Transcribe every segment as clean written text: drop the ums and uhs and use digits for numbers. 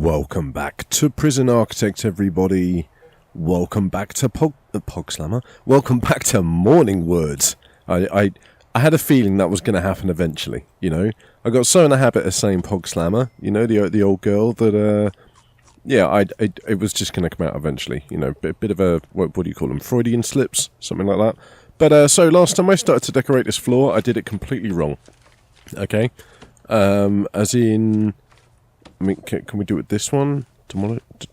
Welcome back to Prison Architect, everybody. Welcome back to Pog Slammer. Welcome back to Morning Words. I had a feeling that was going to happen eventually, you know. I got so in the habit of saying Pog Slammer, you know, the old girl, that, it was just going to come out eventually, you know, bit of a, what do you call them, Freudian slips, something like that. But, so last time I started to decorate this floor, I did it completely wrong, okay? As in, I mean, can we do it this one?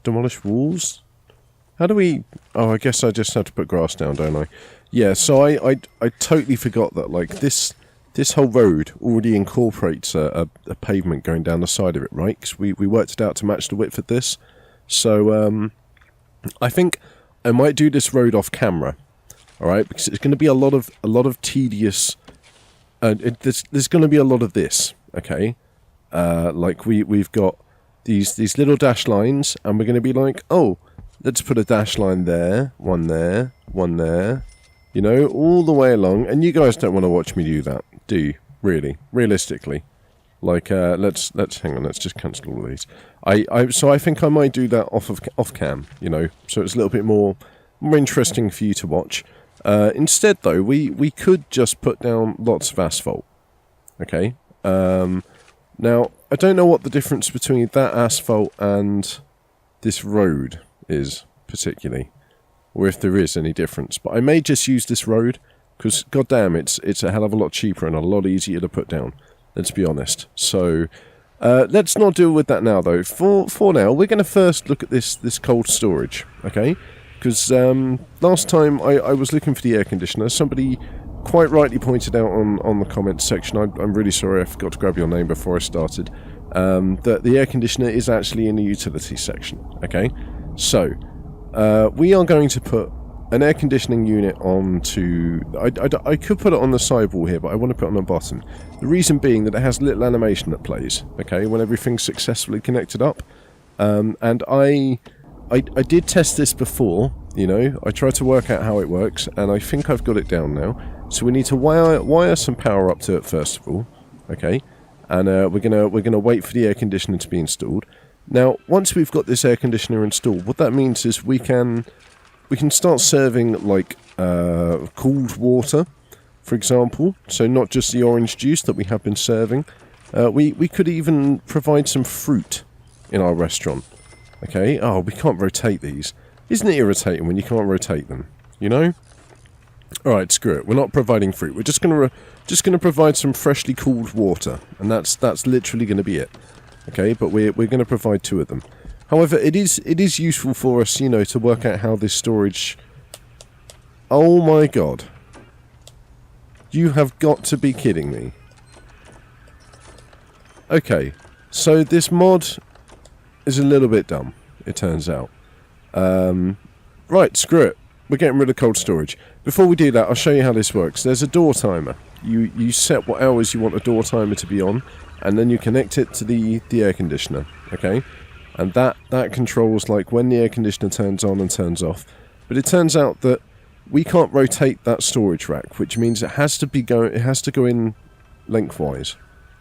Demolish walls? How do we... Oh, I guess I just have to put grass down, don't I? Yeah, so I totally forgot that, like, this whole road already incorporates a pavement going down the side of it, right? Because we worked it out to match the width of this. So, I think I might do this road off camera, alright? Because it's going to be a lot of tedious... there's going to be a lot of this, okay? Like, we've got these little dash lines, and we're going to be like, oh... Let's put a dash line there, one there, you know, all the way along. And you guys don't want to watch me do that, do you? Really? Realistically? Like, let's hang on, let's just cancel all of these. So I think I might do that off cam, you know, so it's a little bit more interesting for you to watch. Instead, though, we could just put down lots of asphalt, okay? Now, I don't know what the difference between that asphalt and this road is particularly, or if there is any difference, but I may just use this road because goddamn, it's a hell of a lot cheaper and a lot easier to put down, let's be honest. So let's not deal with that now, though. For now, we're going to first look at this cold storage, okay? Because last time I was looking for the air conditioner, somebody quite rightly pointed out on the comments section, I'm really sorry I forgot to grab your name before I started, that the air conditioner is actually in the utility section, okay? So, we are going to put an air conditioning unit onto... I could put it on the sidewall here, but I want to put it on the bottom. The reason being that it has a little animation that plays, okay, when everything's successfully connected up. And I did test this before, you know, I tried to work out how it works, and I think I've got it down now. So we need to wire some power up to it first of all, okay? And we're gonna wait for the air conditioner to be installed. Now, once we've got this air conditioner installed, what that means is we can start serving, like, cooled water, for example. So not just the orange juice that we have been serving. We could even provide some fruit in our restaurant. Okay? Oh, we can't rotate these. Isn't it irritating when you can't rotate them? You know? Alright, screw it. We're not providing fruit. We're just gonna provide some freshly cooled water. And that's literally gonna be it. Okay, but we're going to provide two of them. However, it is useful for us, you know, to work out how this storage... Oh my god. You have got to be kidding me. Okay, so this mod is a little bit dumb, it turns out. Right, screw it. We're getting rid of cold storage. Before we do that, I'll show you how this works. There's a door timer. You set what hours you want the door timer to be on, and then you connect it to the air conditioner, okay? And that controls, like, when the air conditioner turns on and turns off. But it turns out that we can't rotate that storage rack, which means it has to go in lengthwise,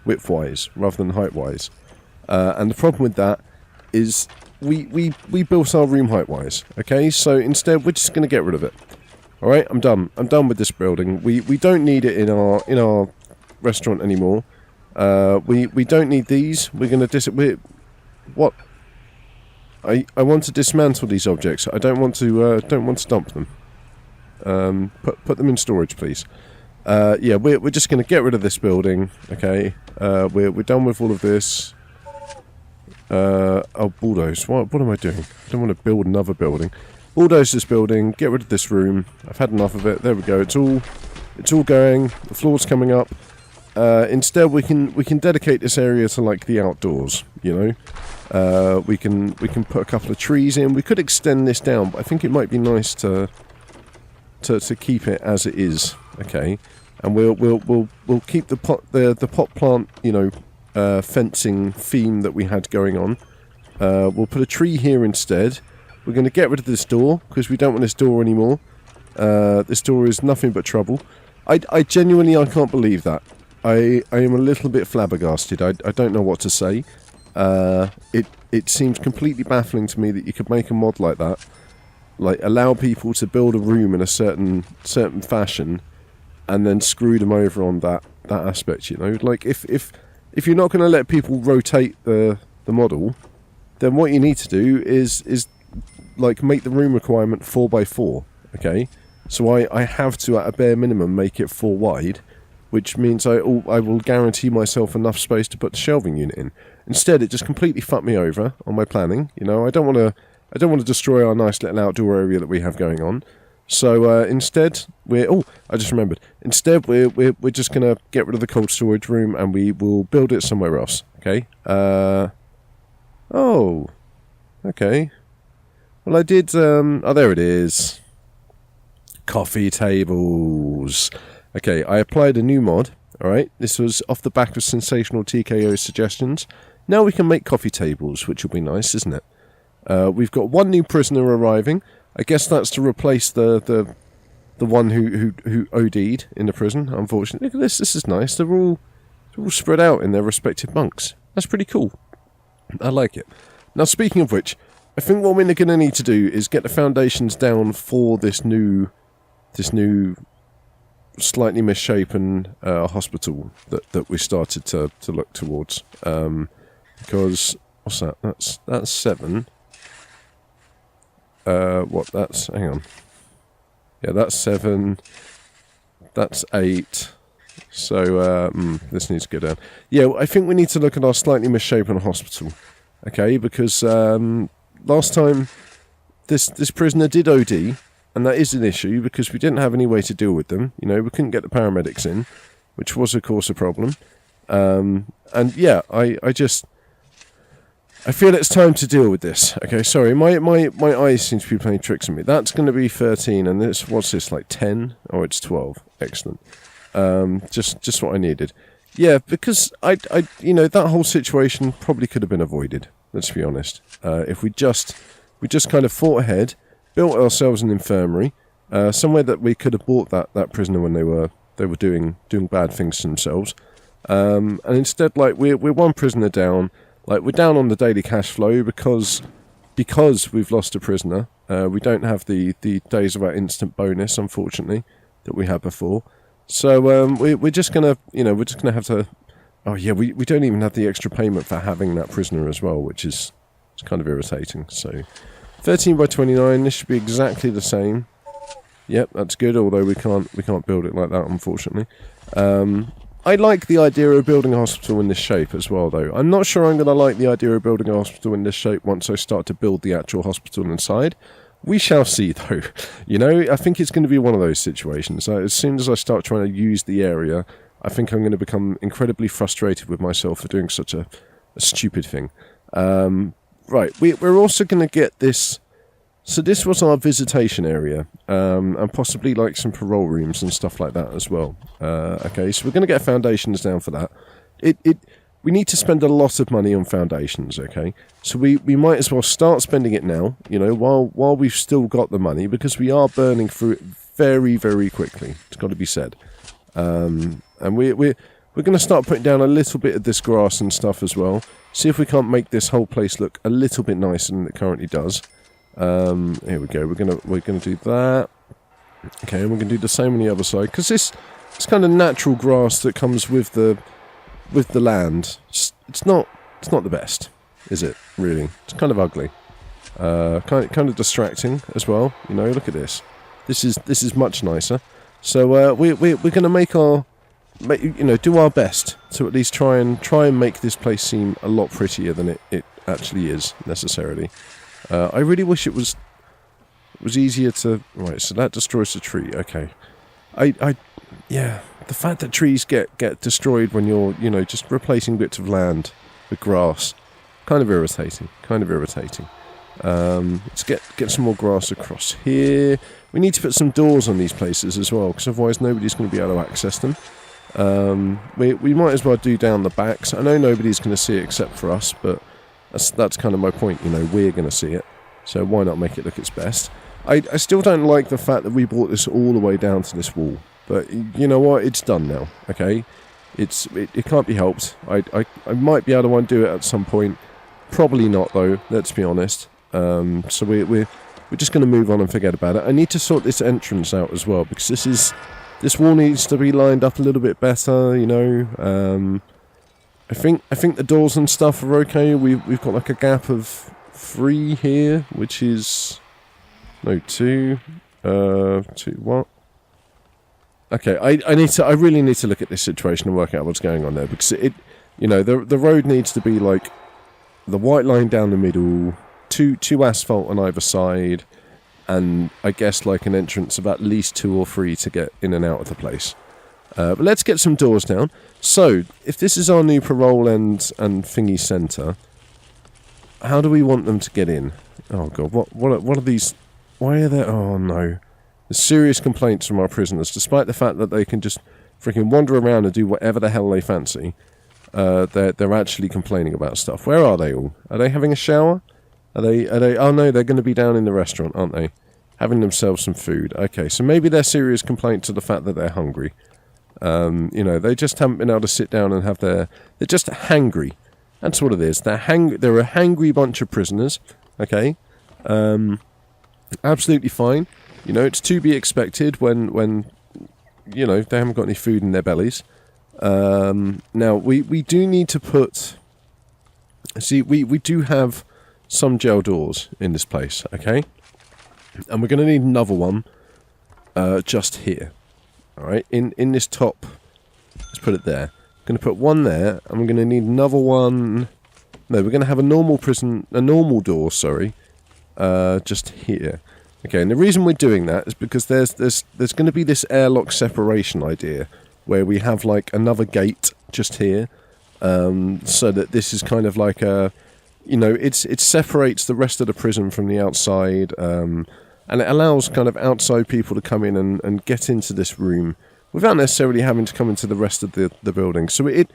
widthwise, rather than heightwise. And the problem with that is we built our room heightwise, okay? So instead, we're just going to get rid of it. All right, I'm done. I'm done with this building. We don't need it in our restaurant anymore. We don't need these. We're going to what? I want to dismantle these objects. I don't want to dump them. Put them in storage, please. Yeah, we're just going to get rid of this building. Okay. We're done with all of this. Oh, bulldoze. What am I doing? I don't want to build another building. Bulldoze this building. Get rid of this room. I've had enough of it. There we go. It's all going. The floor's coming up. Instead, we can dedicate this area to, like, the outdoors, you know. We can put a couple of trees in. We could extend this down, but I think it might be nice to keep it as it is, okay. And we'll keep the pot plant, you know, fencing theme that we had going on. We'll put a tree here instead. We're going to get rid of this door because we don't want this door anymore. This door is nothing but trouble. I genuinely can't believe that. I am a little bit flabbergasted. I don't know what to say. It seems completely baffling to me that you could make a mod like that, like allow people to build a room in a certain fashion, and then screw them over on that aspect. You know, like if you're not going to let people rotate the model, then what you need to do is like make the room requirement 4x4. Okay, so I have to at a bare minimum make it 4 wide, which means I will guarantee myself enough space to put the shelving unit in. Instead, it just completely fucked me over on my planning. You know, I don't want to destroy our nice little outdoor area that we have going on. So instead, I just remembered. Instead, we're just gonna get rid of the cold storage room and we will build it somewhere else. Okay. Okay. Well, I did. There it is. Coffee tables. Okay, I applied a new mod. All right, this was off the back of sensational TKO suggestions. Now we can make coffee tables, which will be nice, isn't it? We've got one new prisoner arriving. I guess that's to replace the one who OD'd in the prison. Unfortunately, look at this. This is nice. They're all spread out in their respective bunks. That's pretty cool. I like it. Now, speaking of which, I think what we're going to need to do is get the foundations down for this new slightly misshapen hospital that we started to look towards. Because what's that? That's 7. Hang on. Yeah, that's 7. That's 8. So this needs to go down. Yeah, I think we need to look at our slightly misshapen hospital. Okay, because last time this prisoner did OD, and that is an issue because we didn't have any way to deal with them. You know, we couldn't get the paramedics in, which was of course a problem. And yeah, I feel it's time to deal with this. Okay, sorry, my eyes seem to be playing tricks on me. That's going to be 13, and what's this, like 10? Oh, it's 12. Excellent. Just what I needed. Yeah, because that whole situation probably could have been avoided. Let's be honest. If we just kind of fought ahead, built ourselves an infirmary, somewhere that we could have bought that prisoner when they were doing bad things to themselves, and instead, like we're one prisoner down. Like, we're down on the daily cash flow because we've lost a prisoner. We don't have the days of our instant bonus, unfortunately, that we had before. So we're just gonna have to. Oh yeah, we don't even have the extra payment for having that prisoner as well, which is kind of irritating. So 13 by 29. This should be exactly the same. Yep, that's good. Although we can't build it like that, unfortunately. I like the idea of building a hospital in this shape as well, though. I'm not sure I'm going to like the idea of building a hospital in this shape once I start to build the actual hospital inside. We shall see, though. You know, I think it's going to be one of those situations. As soon as I start trying to use the area, I think I'm going to become incredibly frustrated with myself for doing such a stupid thing. Right, we're also going to get this. So this was our visitation area, and possibly like some parole rooms and stuff like that as well. Okay, so we're going to get foundations down for that. We need to spend a lot of money on foundations, okay? So we might as well start spending it now, you know, while we've still got the money, because we are burning through it very, very quickly. It's got to be said. And we're going to start putting down a little bit of this grass and stuff as well. See if we can't make this whole place look a little bit nicer than it currently does. Here we go. We're gonna do that. Okay, and we're gonna do the same on the other side because this kind of natural grass that comes with the land. It's not the best, is it? Really, it's kind of ugly. Kind of distracting as well. You know, look at this. This is much nicer. So we're gonna do our best to at least try and make this place seem a lot prettier than it actually is necessarily. I really wish it was easier to. Right, so that destroys the tree. Okay, yeah. The fact that trees get destroyed when you're just replacing bits of land with grass, kind of irritating. Let's get some more grass across here. We need to put some doors on these places as well, because otherwise nobody's going to be able to access them. We might as well do down the backs. I know nobody's going to see it except for us, but. That's kind of my point, you know, we're going to see it, so why not make it look its best? I still don't like the fact that we brought this all the way down to this wall, but you know what, it's done now, okay? It can't be helped. I might be able to undo it at some point. Probably not, though. Let's be honest. So we're just going to move on and forget about it. I need to sort this entrance out as well, because this wall needs to be lined up a little bit better. You know. I think the doors and stuff are okay. We've got like a gap of 3 here, which is no 2. 2 what? Okay, I really need to look at this situation and work out what's going on there, because you know, the road needs to be like the white line down the middle, two asphalt on either side, and I guess like an entrance of at least 2 or 3 to get in and out of the place. But let's get some doors down. So, if this is our new parole and thingy centre, how do we want them to get in? Oh god, what are these? Why are there? Oh no. There's serious complaints from our prisoners, despite the fact that they can just freaking wander around and do whatever the hell they fancy. They're actually complaining about stuff. Where are they all? Are they having a shower? Are they? Oh no, they're going to be down in the restaurant, aren't they? Having themselves some food. Okay, so maybe their serious complaints are the fact that they're hungry. You know, they just haven't been able to sit down and have they're just hangry. That's what it is. They're a hangry bunch of prisoners. Okay, absolutely fine. You know, it's to be expected when you know they haven't got any food in their bellies. Now we do need to put. See, we do have some jail doors in this place. Okay, and we're going to need another one just here. Alright, in this top, let's put it there. I'm going to put one there, and we're going to need another one. No, we're going to have a normal door, just here. Okay, and the reason we're doing that is because there's going to be this airlock separation idea, where we have like another gate just here, so that this is kind of like a, you know, it separates the rest of the prison from the outside, and it allows kind of outside people to come in and get into this room without necessarily having to come into the rest of the building. So it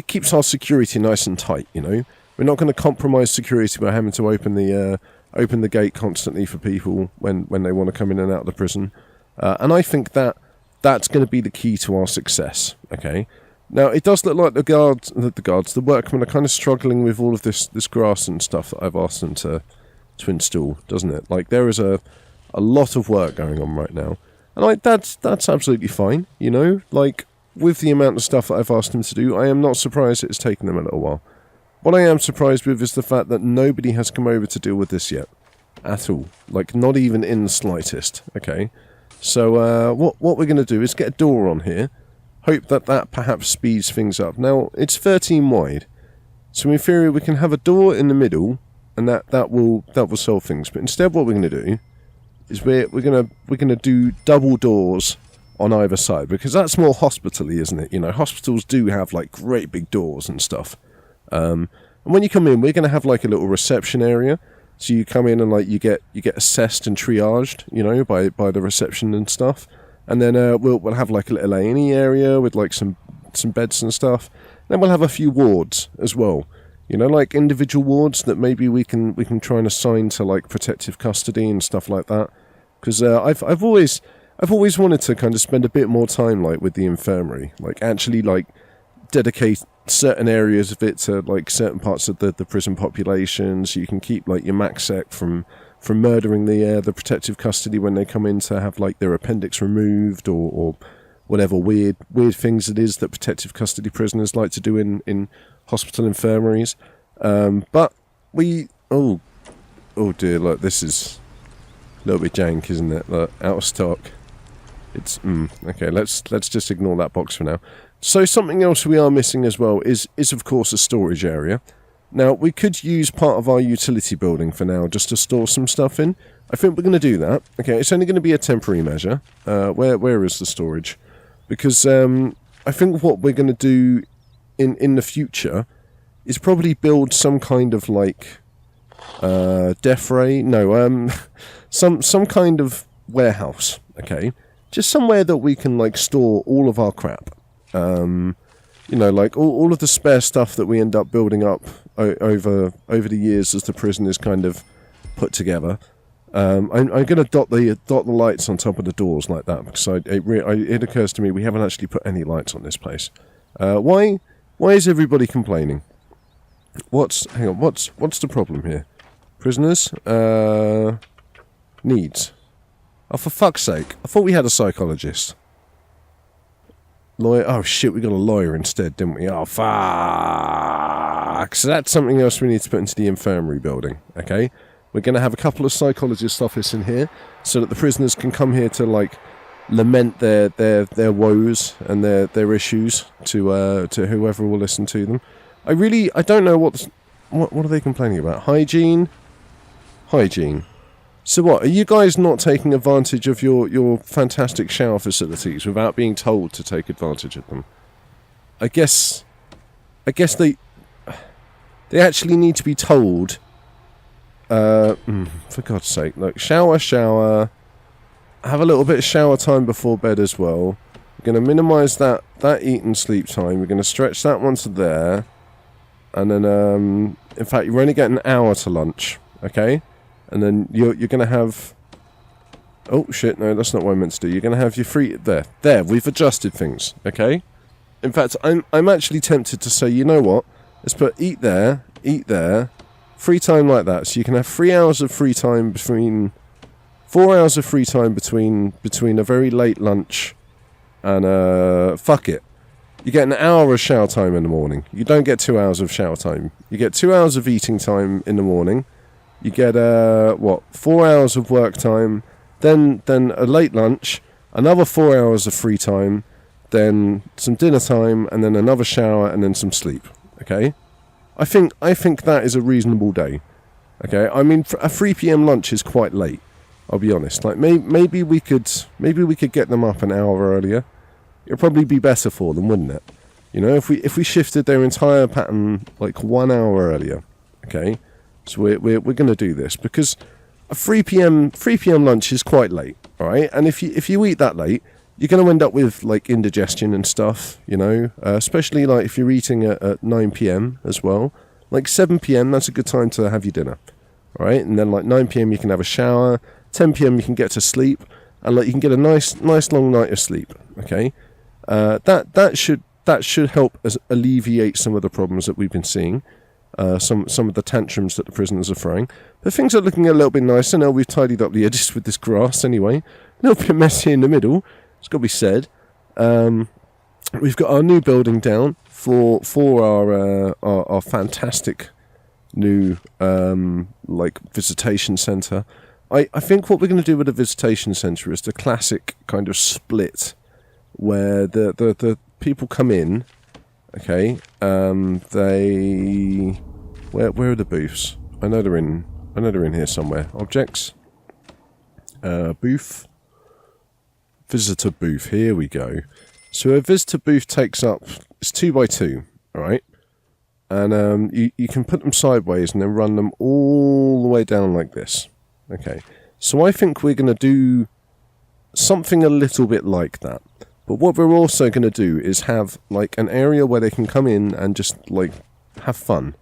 keeps our security nice and tight, you know. We're not going to compromise security by having to open the gate constantly for people when they want to come in and out of the prison. And I think that's going to be the key to our success, okay? Now, it does look like the workmen are kind of struggling with all of this grass and stuff that I've asked them to install, doesn't it? Like, there is a lot of work going on right now, and like that's absolutely fine, you know. Like, with the amount of stuff that I've asked them to do, I am not surprised it's taken them a little while. What I am surprised with is the fact that nobody has come over to deal with this yet, at all. Like, not even in the slightest. Okay, so what we're going to do is get a door on here, hope that perhaps speeds things up. Now it's 13 wide, so in theory we can have a door in the middle, and that will solve things. But instead, what we're going to do is we're gonna do double doors on either side, because that's more hospital-y, isn't it? You know, hospitals do have like great big doors and stuff. And when you come in, we're gonna have like a little reception area. So you come in and like you get assessed and triaged, you know, by the reception and stuff. And then we'll have like a little A&E area with like some beds and stuff. Then we'll have a few wards as well. You know, like individual wards that maybe we can try and assign to like protective custody and stuff like that. Because I've always wanted to kind of spend a bit more time like with the infirmary, like actually like dedicate certain areas of it to like certain parts of the prison population, so you can keep like your max sec from murdering the protective custody when they come in to have like their appendix removed or whatever weird things it is that protective custody prisoners like to do in hospital infirmaries. But we oh dear, look, this is a little bit jank, isn't it? Look, out of stock. It's okay. Let's just ignore that box for now. So something else we are missing as well is of course a storage area. Now we could use part of our utility building for now just to store some stuff in. I think we're going to do that. Okay, it's only going to be a temporary measure. Where is the storage? Because I think what we're going to do in the future is probably build some kind of like death ray. No, some kind of warehouse. Okay, just somewhere that we can like store all of our crap. You know, like all of the spare stuff that we end up building up over the years as the prison is kind of put together. I'm going to dot the lights on top of the doors like that, because it occurs to me we haven't actually put any lights on this place. Why is everybody complaining? Hang on, what's the problem here? Prisoners? Needs. Oh, for fuck's sake. I thought we had a psychologist. Lawyer. Oh, shit, we got a lawyer instead, didn't we? Oh, fuck. So that's something else we need to put into the infirmary building, okay? We're going to have a couple of psychologist offices in here so that the prisoners can come here to, like, lament their woes and their issues to whoever will listen to them. I don't know what are they complaining about? Hygiene. So what, are you guys not taking advantage of your fantastic shower facilities without being told to take advantage of them? I guess they actually need to be told, for God's sake, look, shower, have a little bit of shower time before bed as well. We're going to minimise that eat and sleep time. We're going to stretch that one to there. And then, in fact, you're only getting an hour to lunch, okay? And then you're going to have... Oh, shit, no, that's not what I meant to do. You're going to have your free... There, we've adjusted things, okay? In fact, I'm actually tempted to say, you know what? Let's put eat there, free time like that. So you can have 3 hours of free time between... 4 hours of free time between a very late lunch and, fuck it. You get an hour of shower time in the morning. You don't get 2 hours of shower time. You get 2 hours of eating time in the morning. You get, 4 hours of work time, then a late lunch, another 4 hours of free time, then some dinner time, and then another shower, and then some sleep. Okay? I think that is a reasonable day. Okay? I mean, a 3 p.m. lunch is quite late. I'll be honest. Like maybe we could get them up an hour earlier. It'd probably be better for them, wouldn't it? You know, if we shifted their entire pattern like 1 hour earlier. Okay? So we're going to do this because a 3 p.m. lunch is quite late, all right? And if you eat that late, you're going to end up with like indigestion and stuff, you know, especially like if you're eating at 9 p.m. as well. Like 7 p.m. that's a good time to have your dinner, all right? And then like 9 p.m. you can have a shower, 10 p.m. you can get to sleep, and like you can get a nice long night of sleep, okay? That should help us alleviate some of the problems that we've been seeing. Some of the tantrums that the prisoners are throwing. But things are looking a little bit nicer now. We've tidied up the edges with this grass anyway. A little bit messy in the middle. It's got to be said. We've got our new building down for our fantastic new like visitation centre. I think what we're going to do with the visitation centre is the classic kind of split where the people come in. Okay, where are the booths? I know they're in here somewhere. Objects, booth, visitor booth. Here we go. So a visitor booth takes up, it's 2 by 2, all right, and you can put them sideways and then run them all the way down like this. Okay, so I think we're going to do something a little bit like that. But what we're also going to do is have, like, an area where they can come in and just, like, have fun.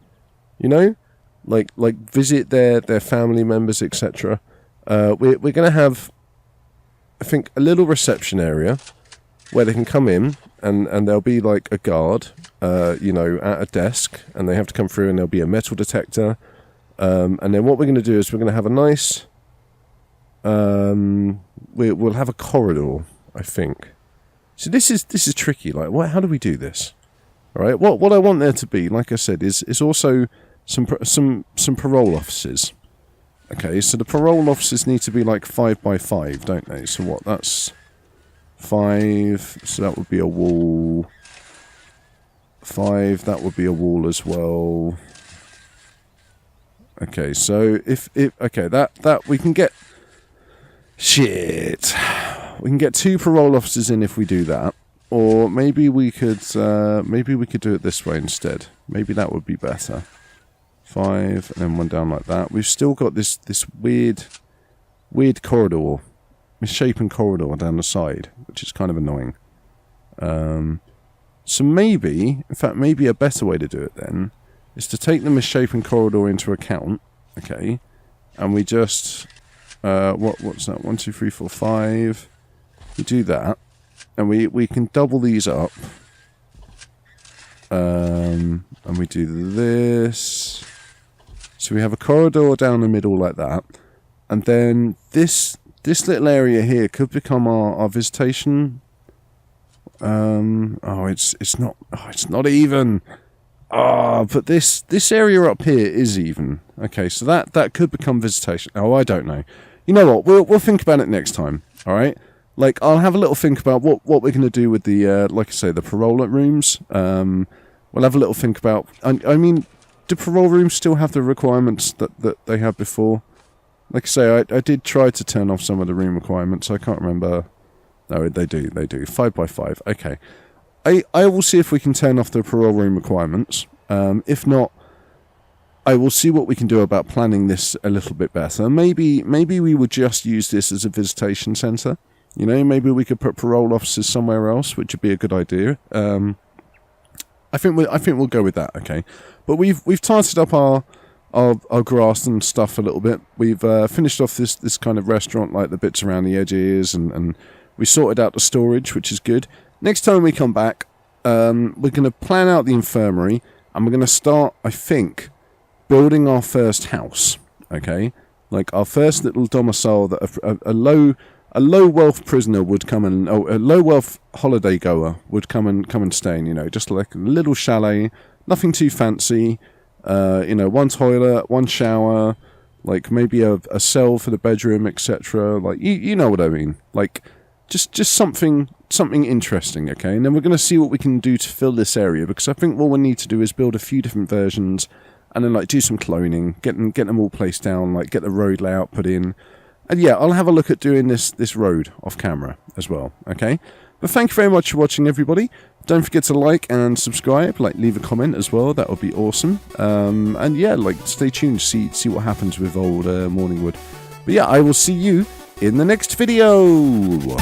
You know? Like visit their family members, etc. We're going to have, I think, a little reception area where they can come in and there'll be, like, a guard, you know, at a desk. And they have to come through and there'll be a metal detector. And then what we're going to do is we're going to have a nice... we'll have a corridor, I think. So this is tricky. Like, how do we do this? All right. What I want there to be, like I said, is also some parole officers. Okay. So the parole officers need to be like 5 by 5, don't they? So what? That's 5. So that would be a wall. 5. That would be a wall as well. Okay. So if okay, that we can get. Shit. We can get 2 parole officers in if we do that, or maybe we could do it this way instead. Maybe that would be better. 5 and then 1 down like that. We've still got this weird corridor, misshapen corridor down the side, which is kind of annoying. So maybe a better way to do it then is to take the misshapen corridor into account, okay, and we just what's that? 1, 2, 3, 4, 5. We do that, and we can double these up. And we do this. So we have a corridor down the middle like that. And then this little area here could become our visitation. It's not even. But this area up here is even. Okay, so that could become visitation. Oh, I don't know. You know what? We'll think about it next time. All right. Like, I'll have a little think about what we're going to do with the, like I say, the parole rooms. We'll have a little think about... I mean, do parole rooms still have the requirements that they had before? Like I say, I did try to turn off some of the room requirements. I can't remember. No, they do. 5x5. Okay. I will see if we can turn off the parole room requirements. If not, I will see what we can do about planning this a little bit better. Maybe we would just use this as a visitation centre. You know, maybe we could put parole officers somewhere else, which would be a good idea. I think we'll go with that. Okay, but we've tidied up our grass and stuff a little bit. We've finished off this kind of restaurant, like the bits around the edges, and we sorted out the storage, which is good. Next time we come back, we're going to plan out the infirmary, and we're going to start, I think, building our first house. Okay, like our first little domicile that a low wealth prisoner would come and a low wealth holiday goer would come and stay in, you know, just like a little chalet, nothing too fancy, you know, one toilet, one shower, like maybe a cell for the bedroom, etc. Like you know what I mean, like just something interesting, okay? And then we're going to see what we can do to fill this area, because I think what we need to do is build a few different versions and then like do some cloning, get them all placed down, like get the road layout put in. And yeah, I'll have a look at doing this road off camera as well, okay? But thank you very much for watching, everybody. Don't forget to like and subscribe, like leave a comment as well. That would be awesome. And yeah, like stay tuned to see what happens with old Morningwood. But yeah, I will see you in the next video.